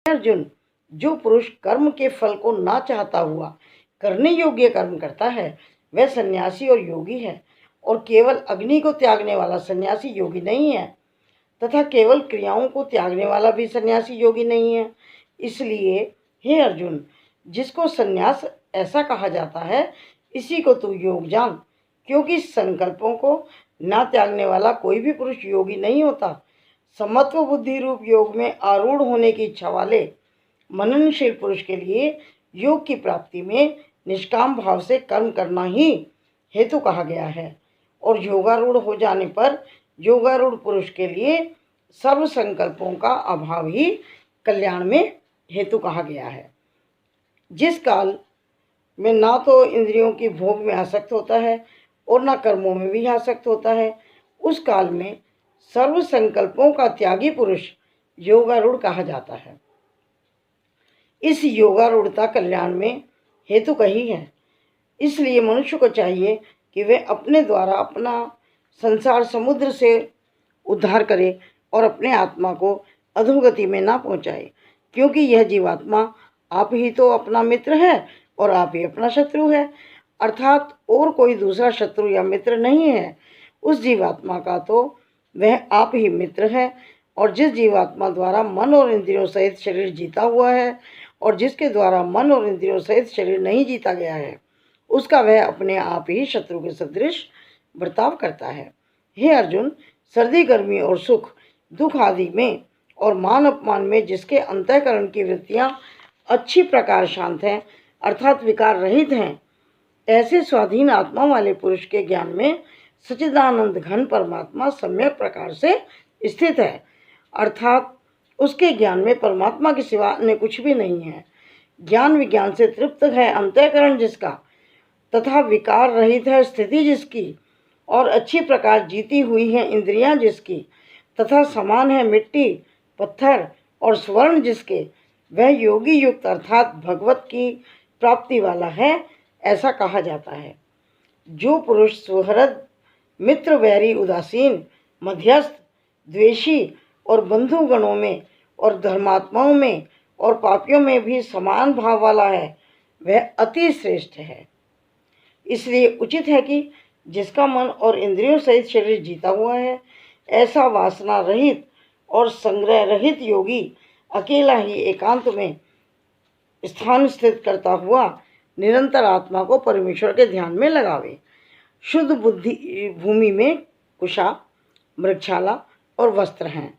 अर्जुन, जो पुरुष कर्म के फल को ना चाहता हुआ करने योग्य कर्म करता है वह सन्यासी और योगी है, और केवल अग्नि को त्यागने वाला सन्यासी योगी नहीं है, तथा केवल क्रियाओं को त्यागने वाला भी सन्यासी योगी नहीं है। इसलिए हे अर्जुन, जिसको सन्यास ऐसा कहा जाता है इसी को तू योग जान, क्योंकि संकल्पों को ना त्यागने वाला कोई भी पुरुष योगी नहीं होता। समत्व बुद्धि रूप योग में आरूढ़ होने की इच्छा वाले मननशील पुरुष के लिए योग की प्राप्ति में निष्काम भाव से कर्म करना ही हेतु कहा गया है, और योगारूढ़ हो जाने पर योगारूढ़ पुरुष के लिए सर्व संकल्पों का अभाव ही कल्याण में हेतु कहा गया है। जिस काल में ना तो इंद्रियों की भोग में आसक्त होता है और ना कर्मों में भी आसक्त होता है, उस काल में सर्व संकल्पों का त्यागी पुरुष योगारूढ़ कहा जाता है। इस योगारूढ़ता कल्याण में हेतु कही है। इसलिए मनुष्य को चाहिए कि वे अपने द्वारा अपना संसार समुद्र से उद्धार करे और अपने आत्मा को अधोगति में ना पहुँचाए, क्योंकि यह जीवात्मा आप ही तो अपना मित्र है और आप ही अपना शत्रु है, अर्थात और कोई दूसरा शत्रु या मित्र नहीं है। उस जीवात्मा का तो वह आप ही मित्र है, और जिस जीवात्मा द्वारा मन और इंद्रियों सहित शरीर जीता हुआ है और जिसके द्वारा मन और इंद्रियों सहित शरीर नहीं जीता गया है, उसका वह अपने आप ही शत्रु के सदृश बर्ताव करता है। हे अर्जुन, सर्दी गर्मी और सुख दुख आदि में और मान अपमान में जिसके अंतःकरण की वृत्तियां अच्छी प्रकार शांत हैं, अर्थात विकार रहित हैं, ऐसे स्वाधीन आत्मा वाले पुरुष के ज्ञान में सच्चिदानंद घन परमात्मा सम्यक प्रकार से स्थित है, अर्थात उसके ज्ञान में परमात्मा के सिवा अन्य कुछ भी नहीं है। ज्ञान विज्ञान से तृप्त है अंतःकरण जिसका, तथा विकार रहित है स्थिति जिसकी, और अच्छी प्रकार जीती हुई है इंद्रियां जिसकी, तथा समान है मिट्टी पत्थर और स्वर्ण जिसके, वह योगी युक्त अर्थात भगवत की प्राप्ति वाला है, ऐसा कहा जाता है। जो पुरुष सुहृद मित्र वैरी उदासीन मध्यस्थ द्वेषी और बंधुगणों में और धर्मात्माओं में और पापियों में भी समान भाव वाला है, वह अति श्रेष्ठ है। इसलिए उचित है कि जिसका मन और इंद्रियों सहित शरीर जीता हुआ है, ऐसा वासना रहित और संग्रह रहित योगी अकेला ही एकांत में स्थान स्थित करता हुआ निरंतर आत्मा को परमेश्वर के ध्यान में लगावे। शुद्ध बुद्धि भूमि में कुशा मृगशाला और वस्त्र हैं।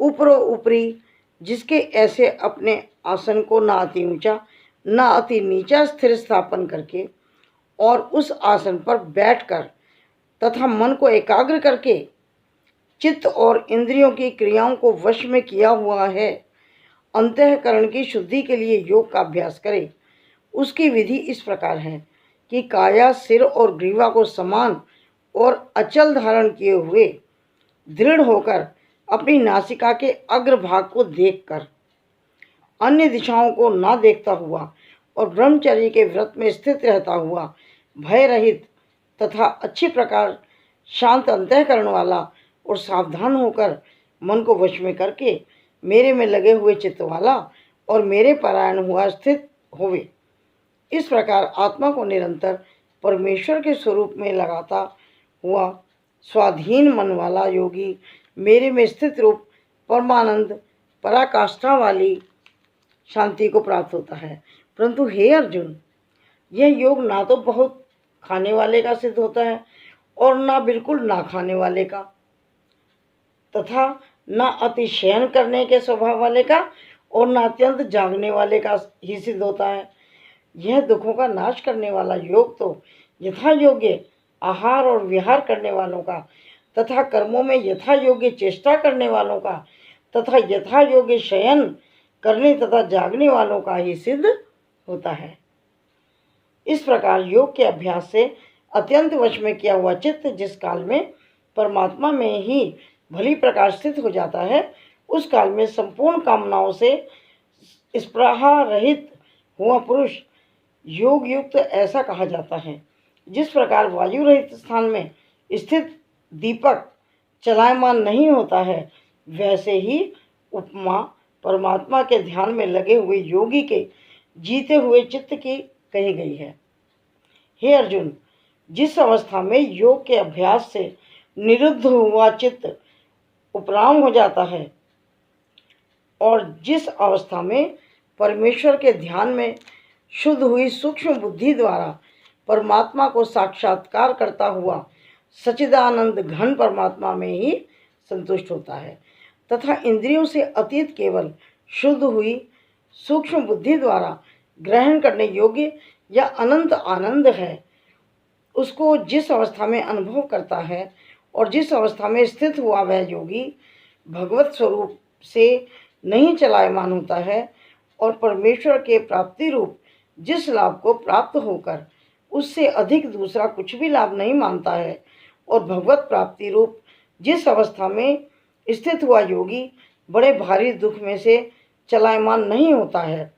ऊपरों ऊपरी जिसके ऐसे अपने आसन को ना अति ऊंचा ना अति नीचा स्थिर स्थापन करके और उस आसन पर बैठकर तथा मन को एकाग्र करके चित्त और इंद्रियों की क्रियाओं को वश में किया हुआ है, अंतःकरण की शुद्धि के लिए योग का अभ्यास करे। उसकी विधि इस प्रकार है कि काया सिर और ग्रीवा को समान और अचल धारण किए हुए दृढ़ होकर अपनी नासिका के अग्रभाग को देखकर अन्य दिशाओं को ना देखता हुआ और ब्रह्मचर्य के व्रत में स्थित रहता हुआ भय रहित तथा अच्छी प्रकार शांत अंतःकरण वाला और सावधान होकर मन को वश में करके मेरे में लगे हुए चित्त वाला और मेरे परायण हुआ स्थित होवे। इस प्रकार आत्मा को निरंतर परमेश्वर के स्वरूप में लगाता हुआ स्वाधीन मन वाला योगी मेरे में स्थित रूप परमानंद पराकाष्ठा वाली शांति को प्राप्त होता है। परंतु हे अर्जुन, यह योग ना तो बहुत खाने वाले का सिद्ध होता है और ना बिल्कुल ना खाने वाले का, तथा ना अति शयन करने के स्वभाव वाले का और ना अत्यंत जागने वाले का ही सिद्ध होता है। यह दुखों का नाश करने वाला योग तो यथा योग्य आहार और विहार करने वालों का तथा कर्मों में यथा योग्य चेष्टा करने वालों का तथा यथा योग्य शयन करने तथा जागने वालों का ही सिद्ध होता है। इस प्रकार योग के अभ्यास से अत्यंत वश में किया हुआ चित्त जिस काल में परमात्मा में ही भली प्रकार स्थित हो जाता है, उस काल में संपूर्ण कामनाओं से स्पृहा रहित हुआ पुरुष योग युक्त ऐसा कहा जाता है। जिस प्रकार वायु रहित स्थान में स्थित दीपक चलायमान नहीं होता है, वैसे ही उपमा परमात्मा के ध्यान में लगे हुए योगी के जीते हुए चित्त की कही गई है। हे अर्जुन, जिस अवस्था में योग के अभ्यास से निरुद्ध हुआ चित्त उपराम हो जाता है और जिस अवस्था में परमेश्वर के ध्यान में शुद्ध हुई सूक्ष्म बुद्धि द्वारा परमात्मा को साक्षात्कार करता हुआ सच्चिदानंद घन परमात्मा में ही संतुष्ट होता है तथा इंद्रियों से अतीत केवल शुद्ध हुई सूक्ष्म बुद्धि द्वारा ग्रहण करने योग्य या अनंत आनंद है, उसको जिस अवस्था में अनुभव करता है और जिस अवस्था में स्थित हुआ वह योगी भगवत स्वरूप से नहीं चलायमान होता है और परमेश्वर के प्राप्ति रूप जिस लाभ को प्राप्त होकर उससे अधिक दूसरा कुछ भी लाभ नहीं मानता है और भगवत प्राप्ति रूप जिस अवस्था में स्थित हुआ योगी बड़े भारी दुख में से चलायमान नहीं होता है।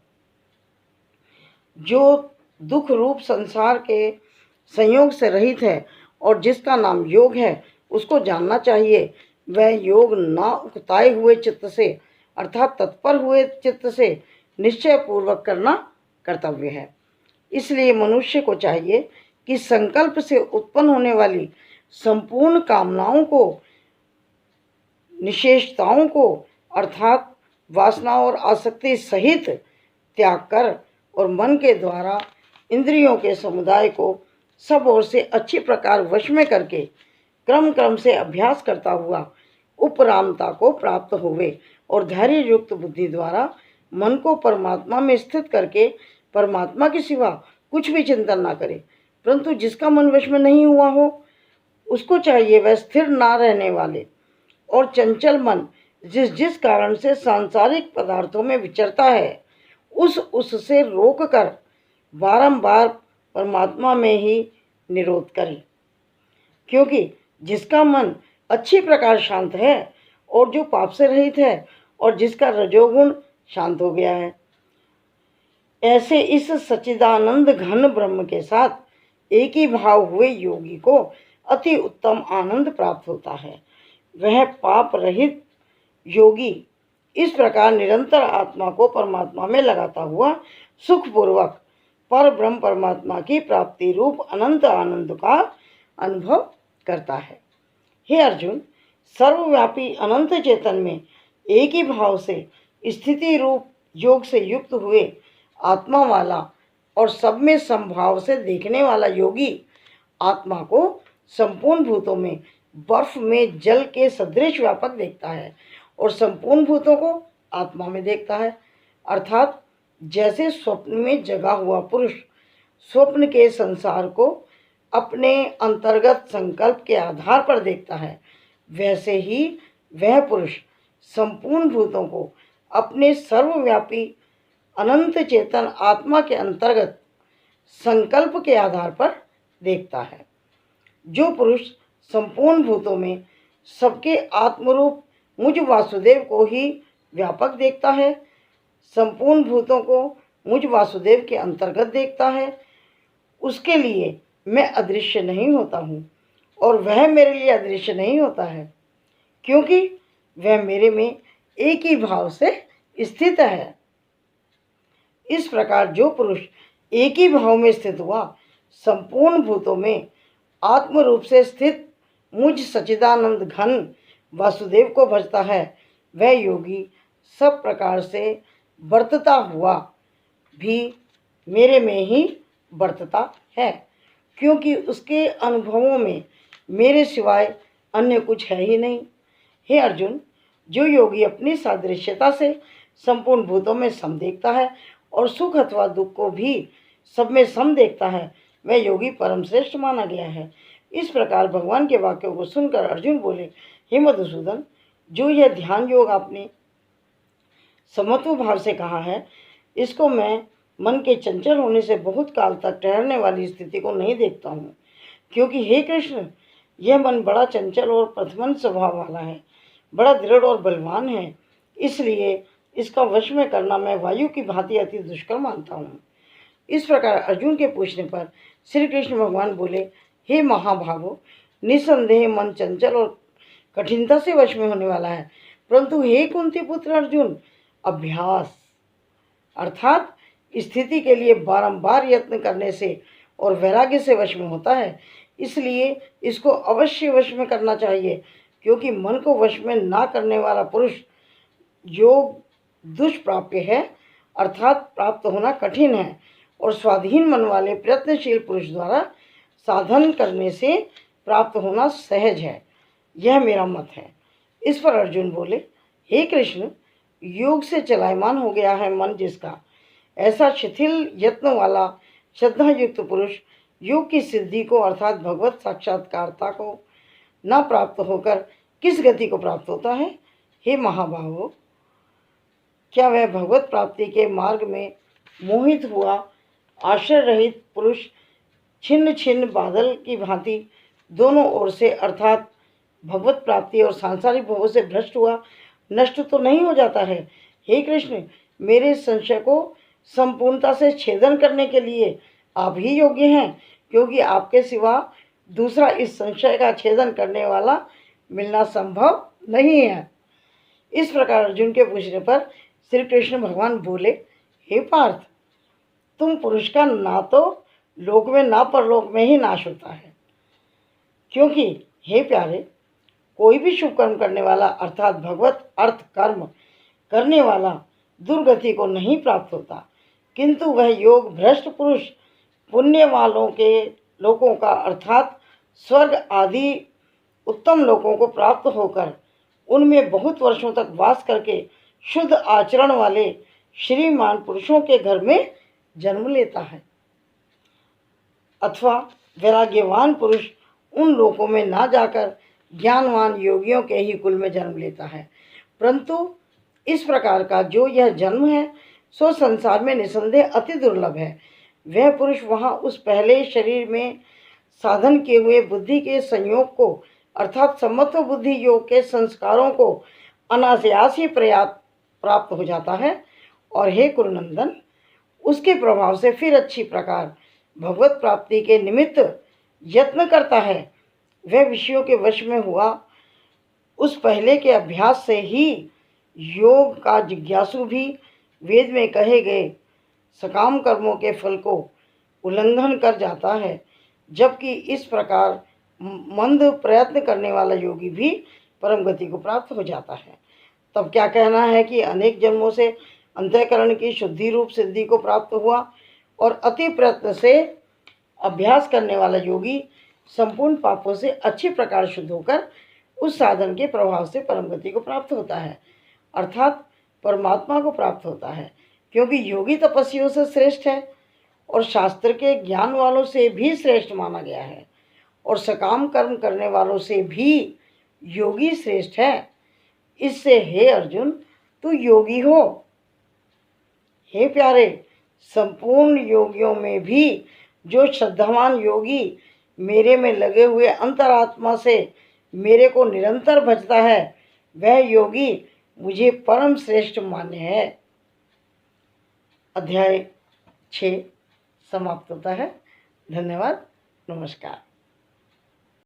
जो दुख रूप संसार के संयोग से रहित है और जिसका नाम योग है, उसको जानना चाहिए। वह योग ना उकताए हुए चित्त से अर्थात तत्पर हुए चित्त से निश्चय पूर्वक करना कर्तव्य है। इसलिए मनुष्य को चाहिए कि संकल्प से उत्पन्न होने वाली संपूर्ण कामनाओं को, निषेधताओं को अर्थात वासना और आसक्ति सहित त्याग कर और मन के द्वारा इंद्रियों के समुदाय को सब ओर से अच्छी प्रकार वश में करके क्रम क्रम से अभ्यास करता हुआ उपरामता को प्राप्त होवे और धैर्य युक्त बुद्धि द्वारा मन को परमात्मा में स्थित करके परमात्मा के सिवा कुछ भी चिंतन ना करे। परंतु जिसका मन वश में नहीं हुआ हो, उसको चाहिए वह स्थिर ना रहने वाले और चंचल मन जिस जिस कारण से सांसारिक पदार्थों में विचरता है, उससे रोक कर बारंबार परमात्मा में ही निरोध करे। क्योंकि जिसका मन अच्छी प्रकार शांत है और जो पाप से रहित है और जिसका रजोगुण शांत हो गया है, ऐसे इस सच्चिदानंद घन ब्रह्म के साथ एक ही भाव हुए योगी को अति उत्तम आनंद प्राप्त होता है। वह पाप रहित योगी इस प्रकार निरंतर आत्मा को परमात्मा में लगाता हुआ सुखपूर्वक पर ब्रह्म परमात्मा की प्राप्ति रूप अनंत आनंद का अनुभव करता है। हे अर्जुन, सर्वव्यापी अनंत चेतन में एक ही भाव से स्थिति रूप योग से युक्त हुए आत्मा वाला और सब में समभाव से देखने वाला योगी आत्मा को संपूर्ण भूतों में बर्फ में जल के सदृश व्यापक देखता है और संपूर्ण भूतों को आत्मा में देखता है। अर्थात जैसे स्वप्न में जगा हुआ पुरुष स्वप्न के संसार को अपने अंतर्गत संकल्प के आधार पर देखता है, वैसे ही वह पुरुष संपूर्ण भूतों को अपने सर्वव्यापी अनंत चेतन आत्मा के अंतर्गत संकल्प के आधार पर देखता है। जो पुरुष संपूर्ण भूतों में सबके आत्मरूप मुझ वासुदेव को ही व्यापक देखता है, संपूर्ण भूतों को मुझ वासुदेव के अंतर्गत देखता है, उसके लिए मैं अदृश्य नहीं होता हूँ और वह मेरे लिए अदृश्य नहीं होता है, क्योंकि वह मेरे में एक ही भाव से स्थित है। इस प्रकार जो पुरुष एक ही भाव में स्थित हुआ संपूर्ण भूतों में आत्म रूप से स्थित मुझ सच्चिदानंद घन वासुदेव को भजता है, वह योगी सब प्रकार से वर्तता हुआ भी मेरे में ही वर्तता है, क्योंकि उसके अनुभवों में मेरे सिवाय अन्य कुछ है ही नहीं। हे अर्जुन, जो योगी अपनी सादृश्यता से संपूर्ण भूतों में सम देखता है और सुख अथवा दुख को भी सब में सम देखता है, वह योगी परम श्रेष्ठ माना गया है। इस प्रकार भगवान के वाक्यों को सुनकर अर्जुन बोले, हे मधुसूदन, जो यह ध्यान योग आपने समत्व भाव से कहा है, इसको मैं मन के चंचल होने से बहुत काल तक ठहरने वाली स्थिति को नहीं देखता हूँ, क्योंकि हे कृष्ण, यह मन बड़ा चंचल और प्रथमन स्वभाव वाला है, बड़ा दृढ़ और बलवान है, इसलिए इसका वश में करना मैं वायु की भांति अति दुष्कर मानता हूँ। इस प्रकार अर्जुन के पूछने पर श्री कृष्ण भगवान बोले, हे महाभागो, निसंदेह मन चंचल और कठिनता से वश में होने वाला है, परंतु हे कुंती पुत्र अर्जुन, अभ्यास अर्थात स्थिति के लिए बारंबार यत्न करने से और वैराग्य से वश में होता है। इसलिए इसको अवश्य वश में करना चाहिए, क्योंकि मन को वश में ना करने वाला पुरुष योग दुष्प्राप्य है, अर्थात प्राप्त होना कठिन है, और स्वाधीन मन वाले प्रयत्नशील पुरुष द्वारा साधन करने से प्राप्त होना सहज है। यह मेरा मत है। इस पर अर्जुन बोले, हे कृष्ण, योग से चलायमान हो गया है मन जिसका, ऐसा शिथिल यत्न वाला श्रद्धा युक्त पुरुष योग की सिद्धि को अर्थात भगवत साक्षात्कारता को न प्राप्त होकर किस गति को प्राप्त होता है? हे महाबाहो, क्या वह भगवत प्राप्ति के मार्ग में मोहित हुआ आश्रय रहित पुरुष छिन्न छिन्न बादल की भांति दोनों ओर से अर्थात भगवत प्राप्ति और सांसारिक भोगों से भ्रष्ट हुआ नष्ट तो नहीं हो जाता है? हे कृष्ण, मेरे संशय को संपूर्णता से छेदन करने के लिए आप ही योग्य हैं, क्योंकि आपके सिवा दूसरा इस संशय का छेदन करने वाला मिलना संभव नहीं है। इस प्रकार अर्जुन के पूछने पर श्री कृष्ण भगवान बोले, हे पार्थ, तुम पुरुष का ना तो लोक में ना परलोक में ही नाश होता है, क्योंकि हे प्यारे, कोई भी शुभ कर्म करने वाला अर्थात भगवत अर्थ कर्म करने वाला दुर्गति को नहीं प्राप्त होता, किंतु वह योग भ्रष्ट पुरुष पुण्य वालों के लोकों का अर्थात स्वर्ग आदि उत्तम लोकों को प्राप्त होकर उनमें बहुत वर्षों तक वास करके शुद्ध आचरण वाले श्रीमान पुरुषों के घर में जन्म लेता है, अथवा वैराग्यवान पुरुष उन लोकों में ना जाकर ज्ञानवान योगियों के ही कुल में जन्म लेता है। परंतु इस प्रकार का जो यह जन्म है सो संसार में निसंदेह अति दुर्लभ है। वह पुरुष वहाँ उस पहले शरीर में साधन किए हुए बुद्धि के संयोग को अर्थात समत्व बुद्धि योग के संस्कारों को अनायास ही प्राप्त हो जाता है, और हे कुरुनंदन, उसके प्रभाव से फिर अच्छी प्रकार भगवत प्राप्ति के निमित्त यत्न करता है। वह विषयों के वश में हुआ उस पहले के अभ्यास से ही योग का जिज्ञासु भी वेद में कहे गए सकाम कर्मों के फल को उल्लंघन कर जाता है, जबकि इस प्रकार मंद प्रयत्न करने वाला योगी भी परम गति को प्राप्त हो जाता है। तब क्या कहना है कि अनेक जन्मों से अंतःकरण की शुद्धि रूप सिद्धि को प्राप्त हुआ और अति प्रयत्न से अभ्यास करने वाला योगी संपूर्ण पापों से अच्छी प्रकार शुद्ध होकर उस साधन के प्रभाव से परम गति को प्राप्त होता है, अर्थात परमात्मा को प्राप्त होता है, क्योंकि योगी तपस्वियों से श्रेष्ठ है और शास्त्र के ज्ञान वालों से भी श्रेष्ठ माना गया है, और सकाम कर्म करने वालों से भी योगी श्रेष्ठ है। इससे हे अर्जुन, तू योगी हो। हे प्यारे, संपूर्ण योगियों में भी जो श्रद्धावान योगी मेरे में लगे हुए अंतरात्मा से मेरे को निरंतर भजता है, वह योगी मुझे परम श्रेष्ठ मान्य है। अध्याय 6 समाप्त होता है। धन्यवाद। नमस्कार।